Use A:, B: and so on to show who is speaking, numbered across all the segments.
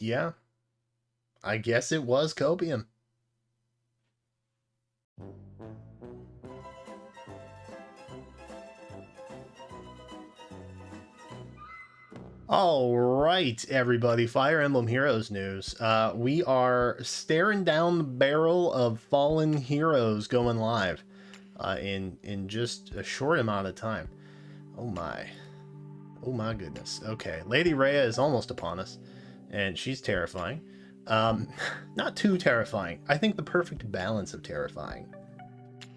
A: Yeah, I guess it was Copium. All right, everybody. Fire Emblem Heroes news. We are staring down the barrel of Fallen Heroes going live in just a short amount of time. Oh my. Oh my goodness. Okay, Lady Rhea is almost upon us, and she's terrifying. Not too terrifying. I think the perfect balance of terrifying,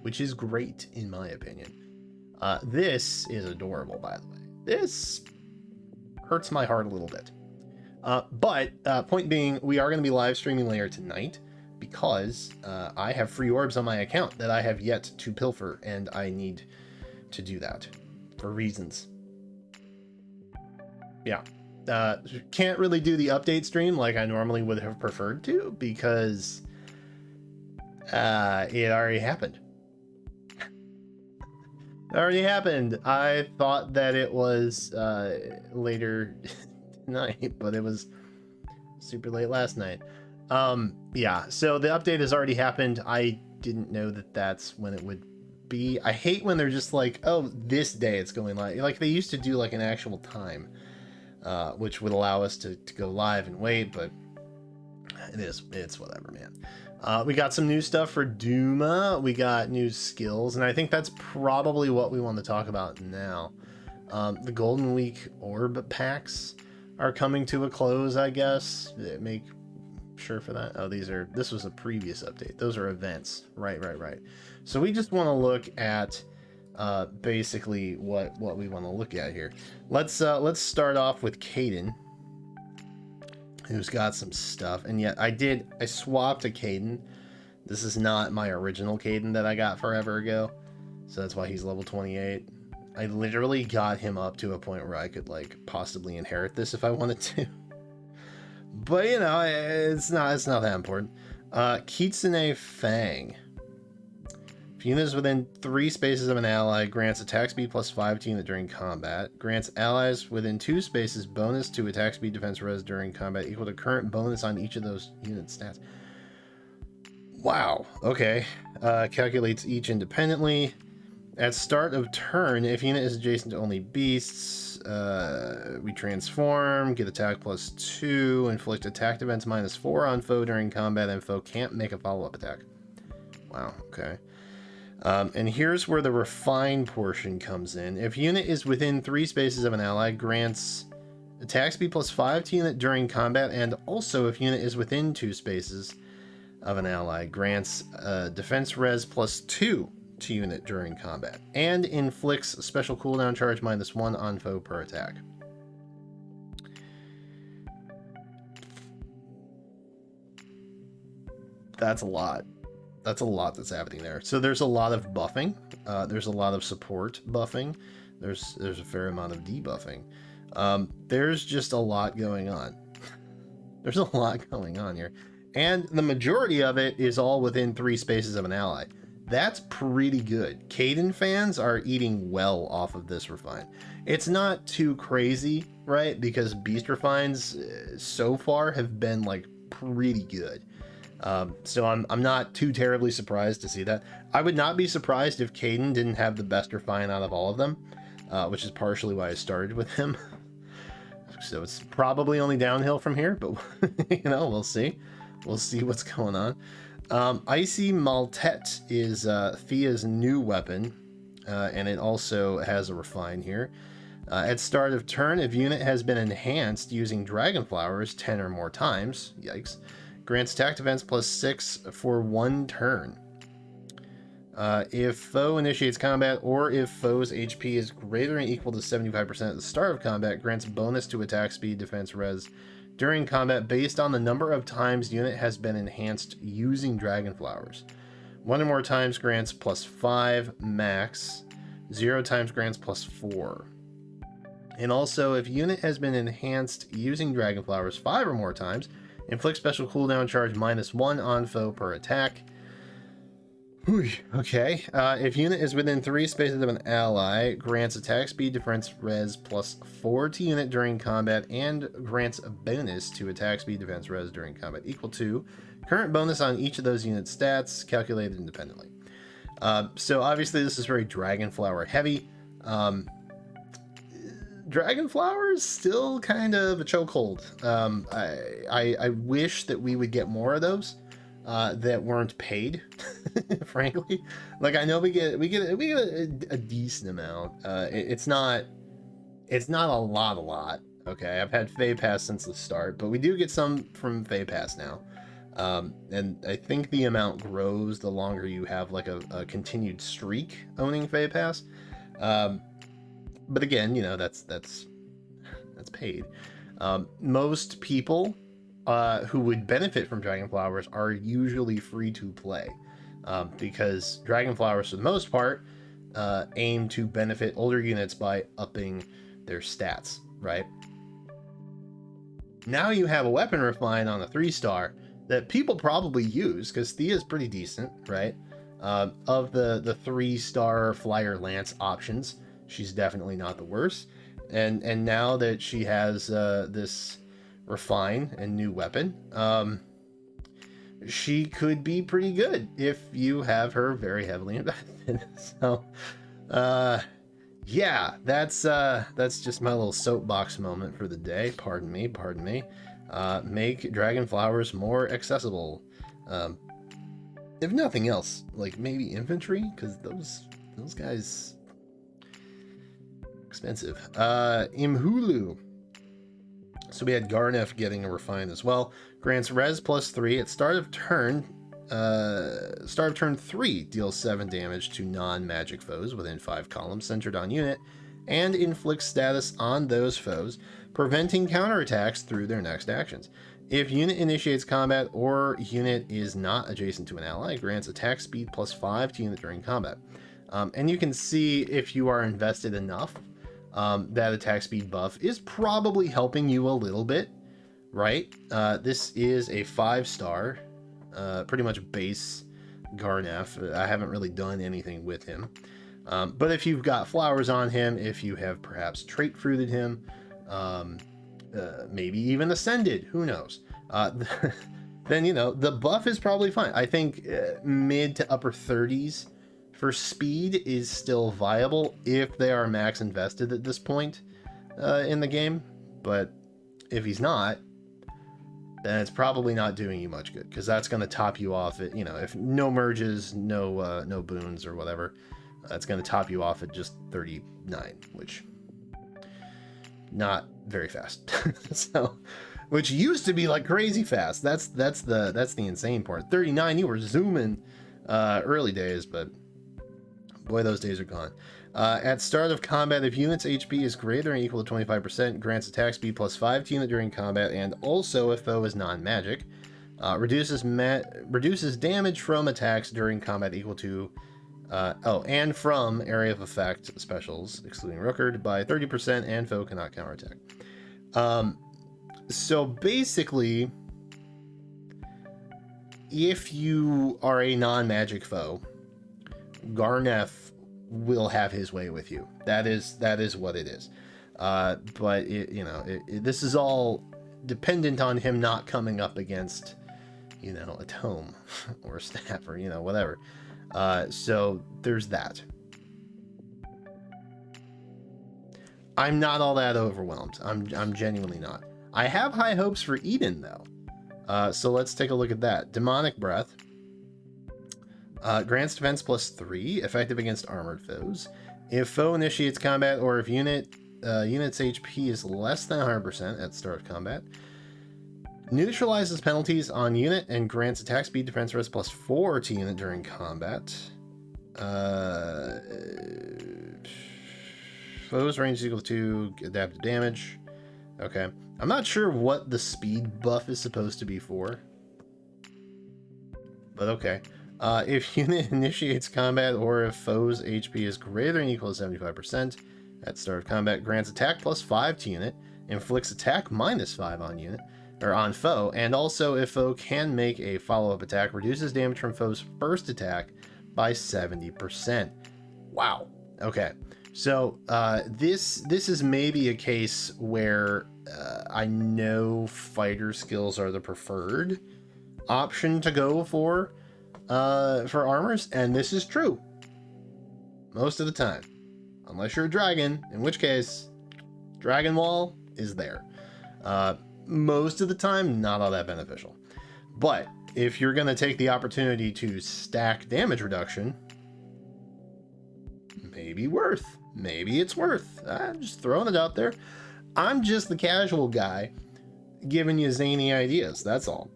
A: which is great in my opinion. This is adorable, by the way. This hurts my heart a little bit. But point being, we are going to be live streaming later tonight because I have free orbs on my account that I have yet to pilfer, and I need to do that for reasons. Yeah. Can't really do the update stream like I normally would have preferred to because it already happened. It already happened. I thought that it was later tonight, but it was super late last night. Yeah, so the update has already happened. I didn't know that that's when it would be. I hate when they're just like, oh, this day it's going live. Like they used to do like an actual time. Which would allow us to go live and wait, but it's whatever, man. We got some new stuff for Duma. We got new skills, and I think that's probably what we want to talk about now. The Golden Week orb packs are coming to a close, I guess. Make sure for that. Oh, this was a previous update. Those are events. Right. So we just want to look at basically what we want to look at here. Let's start off with Kaden, who's got some stuff. And yet I swapped a Kaden. This is not my original Kaden that I got forever ago, so that's why he's level 28. I literally got him up to a point where I could like possibly inherit this if I wanted to. But you know, it's not that important. Kitsune Fang. Units within 3 spaces of an ally grants attack speed plus 5 to unit during combat. Grants allies within 2 spaces bonus to attack speed defense res during combat equal to current bonus on each of those unit stats. Wow. Okay. Calculates each independently. At start of turn, if unit is adjacent to only beasts, we transform, get attack plus 2, inflict attack defense minus 4 on foe during combat, and foe can't make a follow-up attack. Wow. Okay. And here's where the refine portion comes in. If unit is within 3 spaces of an ally, grants attack speed plus 5 to unit during combat, and also if unit is within 2 spaces of an ally, grants defense res plus 2 to unit during combat, and inflicts special cooldown charge minus 1 on foe per attack. That's a lot. That's a lot that's happening there. So there's a lot of buffing. There's a lot of support buffing. There's a fair amount of debuffing. There's just a lot going on. There's a lot going on here. And the majority of it is all within 3 spaces of an ally. That's pretty good. Kaden fans are eating well off of this refine. It's not too crazy, right? Because beast refines so far have been like pretty good. So I'm not too terribly surprised to see that. I would not be surprised if Kaden didn't have the best refine out of all of them, which is partially why I started with him. So it's probably only downhill from here, but you know, we'll see. We'll see what's going on. Icy Maltet is Thea's new weapon, and it also has a refine here. At start of turn, if unit has been enhanced using dragon flowers 10 or more times, yikes, grants attack defense plus 6 for 1 turn. If foe initiates combat, or if foe's HP is greater than or equal to 75% at the start of combat, grants bonus to attack speed defense res during combat based on the number of times unit has been enhanced using dragon flowers. 1 or more times grants plus 5 max, 0 times grants plus 4. And also, if unit has been enhanced using dragon flowers 5 or more times, inflict special cooldown charge minus 1 on foe per attack. Okay. If unit is within 3 spaces of an ally, grants attack speed, defense, res +4 to unit during combat, and grants a bonus to attack speed, defense, res during combat equal to current bonus on each of those unit stats calculated independently. So obviously this is very Dragonflower heavy. Dragonflower is still kind of a chokehold. I wish that we would get more of those. That weren't paid, frankly. Like, I know we get a decent amount. It's not a lot. Okay, I've had Fey Pass since the start, but we do get some from Fey Pass now. And I think the amount grows the longer you have like a continued streak owning Fey Pass. But again, you know, that's paid. Most people who would benefit from Dragonflowers are usually free to play, because Dragonflowers, for the most part, aim to benefit older units by upping their stats, right? Now you have a weapon refine on a 3-star that people probably use, because Thea is pretty decent, right? Of the 3-star Flyer Lance options, she's definitely not the worst. And now that she has this refine and new weapon, she could be pretty good if you have her very heavily invested. So yeah, that's just my little soapbox moment for the day. Pardon me. Make Dragonflowers more accessible, if nothing else, like maybe infantry, because those guys expensive. Imhulu. So we had Garnet getting a refine as well. Grants res +3 at start of turn 3, deals 7 damage to non-magic foes within 5 columns centered on unit, and inflicts status on those foes, preventing counterattacks through their next actions. If unit initiates combat or unit is not adjacent to an ally, grants attack speed +5 to unit during combat. And you can see, if you are invested enough, that attack speed buff is probably helping you a little bit, right? This is a 5-star, pretty much base Garnet. I haven't really done anything with him. But if you've got flowers on him, if you have perhaps trait fruited him, maybe even ascended, who knows? Then, you know, the buff is probably fine. I think mid to upper 30s for speed is still viable if they are max invested at this point in the game. But if he's not, then it's probably not doing you much good, because that's going to top you off at, you know, if no merges, no boons or whatever, it's going to top you off at just 39, which not very fast. So, which used to be like crazy fast. That's the insane part. 39, you were zooming early days, but boy, those days are gone. At start of combat, if unit's HP is greater than or equal to 25%, grants attack speed +5 to unit during combat, and also if foe is non-magic, reduces damage from attacks during combat equal to and from area of effect specials, excluding Rookard, by 30%, and foe cannot counterattack. So basically, if you are a non-magic foe, Garnet will have his way with you. That is what it is. But this is all dependent on him not coming up against, you know, a tome or a staff or, you know, whatever. So there's that. I'm not all that overwhelmed. I'm genuinely not. I have high hopes for Eden though. So let's take a look at that. Demonic Breath. Grants defense +3, effective against armored foes. If foe initiates combat, or if unit's HP is less than 100% at start of combat, neutralizes penalties on unit and grants attack speed, defense, res +4 to unit during combat. Foes range is equal to adaptive damage. Okay, I'm not sure what the speed buff is supposed to be for, but okay. If unit initiates combat, or if foe's HP is greater than or equal to 75% at start of combat, grants attack +5 to unit, inflicts attack -5 on unit, or on foe, and also if foe can make a follow-up attack, reduces damage from foe's first attack by 70%. Wow. Okay. So this is maybe a case where I know fighter skills are the preferred option to go for armors, and this is true most of the time, unless you're a dragon, in which case Dragon Wall is there. Most of the time, not all that beneficial. But if you're going to take the opportunity to stack damage reduction, maybe it's worth. I'm just throwing it out there. I'm just the casual guy giving you zany ideas. That's all.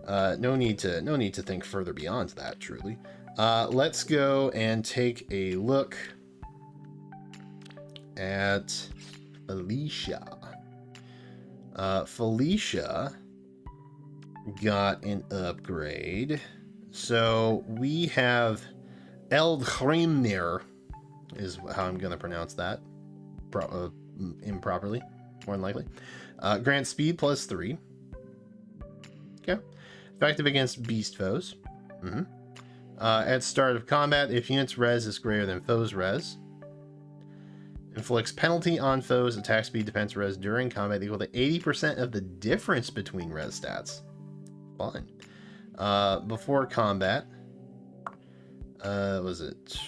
A: No need to think further beyond that, truly. Let's go and take a look at Felicia. Felicia got an upgrade. So we have Eldhrimnir, is how I'm going to pronounce that. Improperly, more than likely. Grant speed +3. Okay. Effective against beast foes. At start of combat, if unit's res is greater than foe's res, inflicts penalty on foes attack speed defense res during combat equal to 80% of the difference between res stats. Fun. Before combat, was it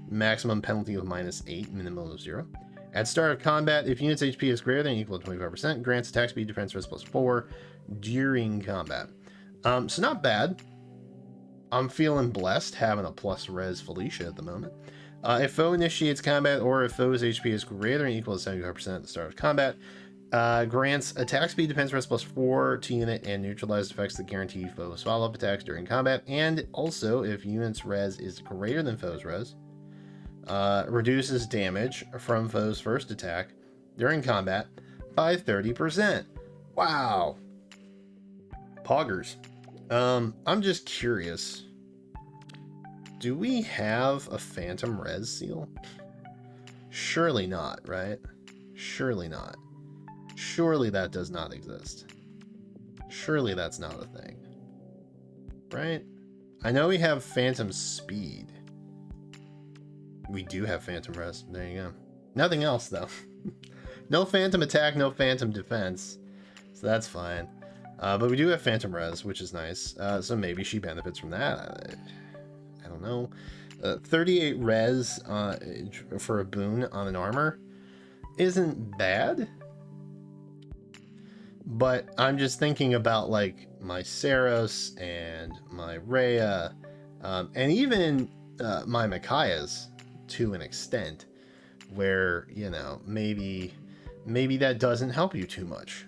A: maximum penalty of -8, minimum of 0. At start of combat, if unit's HP is greater than or equal to 25%, grants attack speed defense res +4 during combat. So not bad. I'm feeling blessed having a plus res Felicia at the moment. If foe initiates combat, or if foe's HP is greater than or equal to 75% at the start of combat, grants attack speed defense res +4 to unit and neutralized effects that guarantee foe's follow-up attacks during combat. And also, if unit's res is greater than foe's res, reduces damage from foe's first attack during combat by 30%. Wow. Poggers. I'm just curious. Do we have a phantom res seal? Surely not, right? Surely not. Surely that does not exist. Surely that's not a thing. Right? I know we have phantom speed. We do have phantom res. There you go. Nothing else, though. No phantom attack, no phantom defense. So that's fine. But we do have phantom res, which is nice. So maybe she benefits from that. I don't know. 38 res for a boon on an armor isn't bad. But I'm just thinking about like my Saros and my Rhea, and even my Micaiahs to an extent, where, you know, maybe that doesn't help you too much.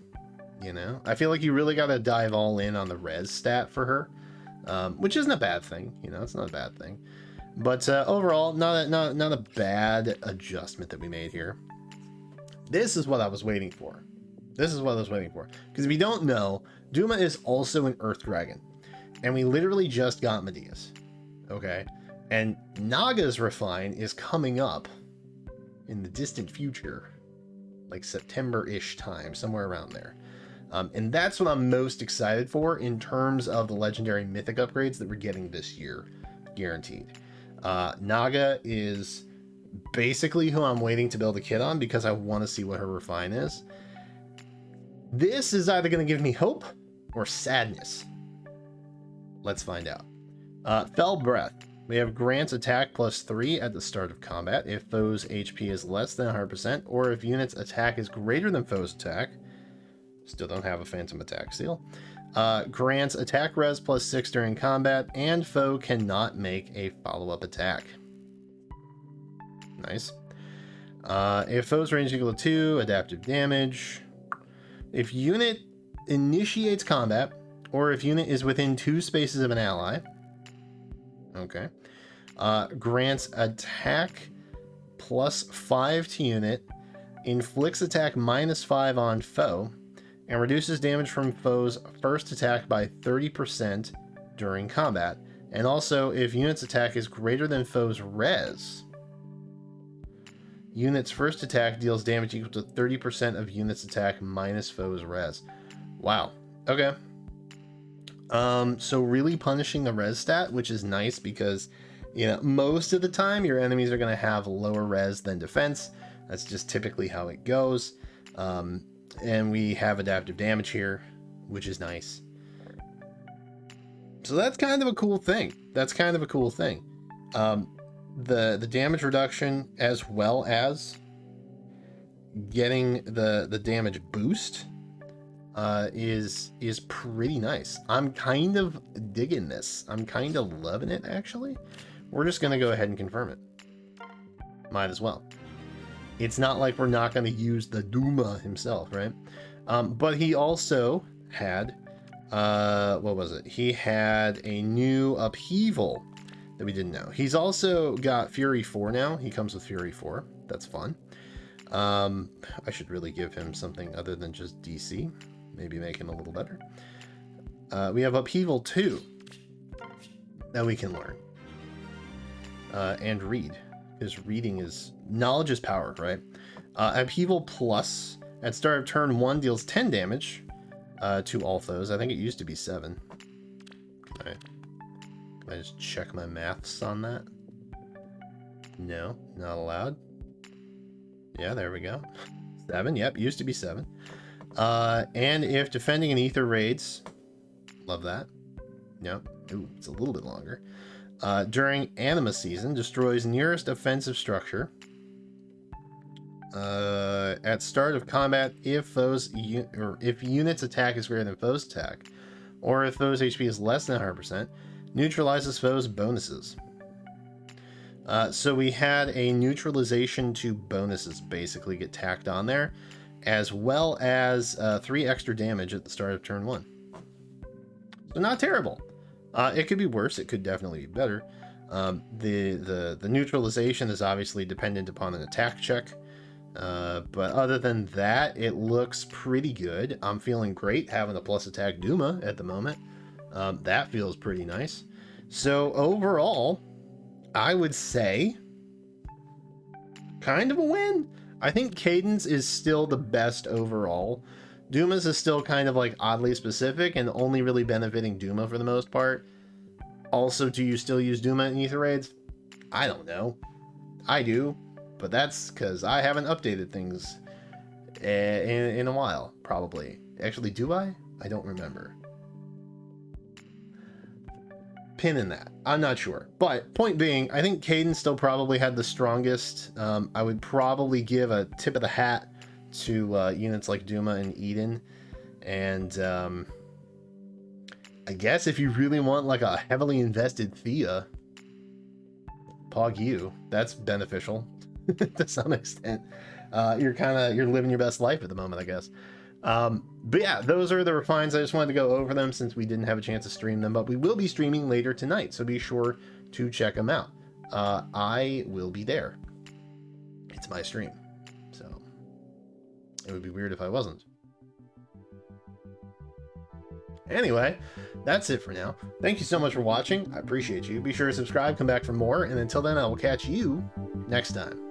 A: You know, I feel like you really got to dive all in on the res stat for her, which isn't a bad thing. You know, it's not a bad thing. But overall, not a bad adjustment that we made here. This is what I was waiting for. Because if you don't know, Duma is also an Earth Dragon. And we literally just got Medea's. Okay? And Naga's Refine is coming up in the distant future. Like September-ish time, somewhere around there. And that's what I'm most excited for in terms of the legendary mythic upgrades that we're getting this year. Guaranteed. Naga is basically who I'm waiting to build a kit on because I want to see what her refine is. This is either going to give me hope or sadness. Let's find out. Fell Breath. We have grants attack +3 at the start of combat if foe's HP is less than 100%, or if unit's attack is greater than foe's attack. Still don't have a phantom attack seal. Grants attack res +6 during combat, and foe cannot make a follow-up attack. Nice. If foe's range equal to 2, adaptive damage. If unit initiates combat, or if unit is within 2 spaces of an ally. Okay. Grants attack +5 to unit, inflicts attack -5 on foe, and reduces damage from foe's first attack by 30% during combat. And also, if unit's attack is greater than foe's res, unit's first attack deals damage equal to 30% of unit's attack minus foe's res. Wow. Okay. So really punishing the res stat, which is nice because You know, most of the time your enemies are going to have lower res than defense. That's just typically how it goes. And we have adaptive damage here, which is nice. So that's kind of a cool thing. The damage reduction, as well as getting the damage boost, is pretty nice. I'm kind of digging this. I'm kind of loving it, actually. We're just going to go ahead and confirm it. Might as well. It's not like we're not going to use the Duma himself, right? But he also had, what was it? He had a new upheaval that we didn't know. He's also got Fury 4 now. He comes with Fury 4. That's fun. I should really give him something other than just DC. Maybe make him a little better. We have Upheaval 2 that we can learn. And read. His reading is... Knowledge is power, right? Upheaval Plus at start of turn 1 deals 10 damage to all foes. I think it used to be 7. Can I just check my maths on that? No, not allowed. Yeah, there we go. 7, yep, used to be 7. And if defending an ether raids, love that. Yep, ooh, it's a little bit longer. During Anima season, destroys nearest offensive structure. At start of combat, if units attack is greater than foes attack, or if foes HP is less than 100%, neutralizes foes bonuses. So we had a neutralization to bonuses basically get tacked on there, as well as 3 extra damage at the start of turn 1. So not terrible. It could be worse. It could definitely be better. The neutralization is obviously dependent upon an attack check. But other than that, it looks pretty good. I'm feeling great having a plus attack Duma at the moment. That feels pretty nice. So overall, I would say kind of a win. I think Kaden's is still the best overall. Duma's is still kind of like oddly specific and only really benefiting Duma for the most part. Also, do you still use Duma in Ether Raids? I don't know. I do, but that's because I haven't updated things in a while, probably. Actually, do I? I don't remember. Pin in that. I'm not sure. But point being, I think Kaden still probably had the strongest. I would probably give a tip of the hat to units like Duma and Eden. And I guess if you really want like a heavily invested Thea, Pog you. That's beneficial to some extent. You're living your best life at the moment, I guess. But yeah, those are the refines. I just wanted to go over them since we didn't have a chance to stream them, but we will be streaming later tonight, so be sure to check them out. I will be there. It's my stream, so it would be weird if I wasn't. Anyway, that's it for now. Thank you so much for watching. I appreciate you. Be sure to subscribe, come back for more, and until then, I will catch you next time.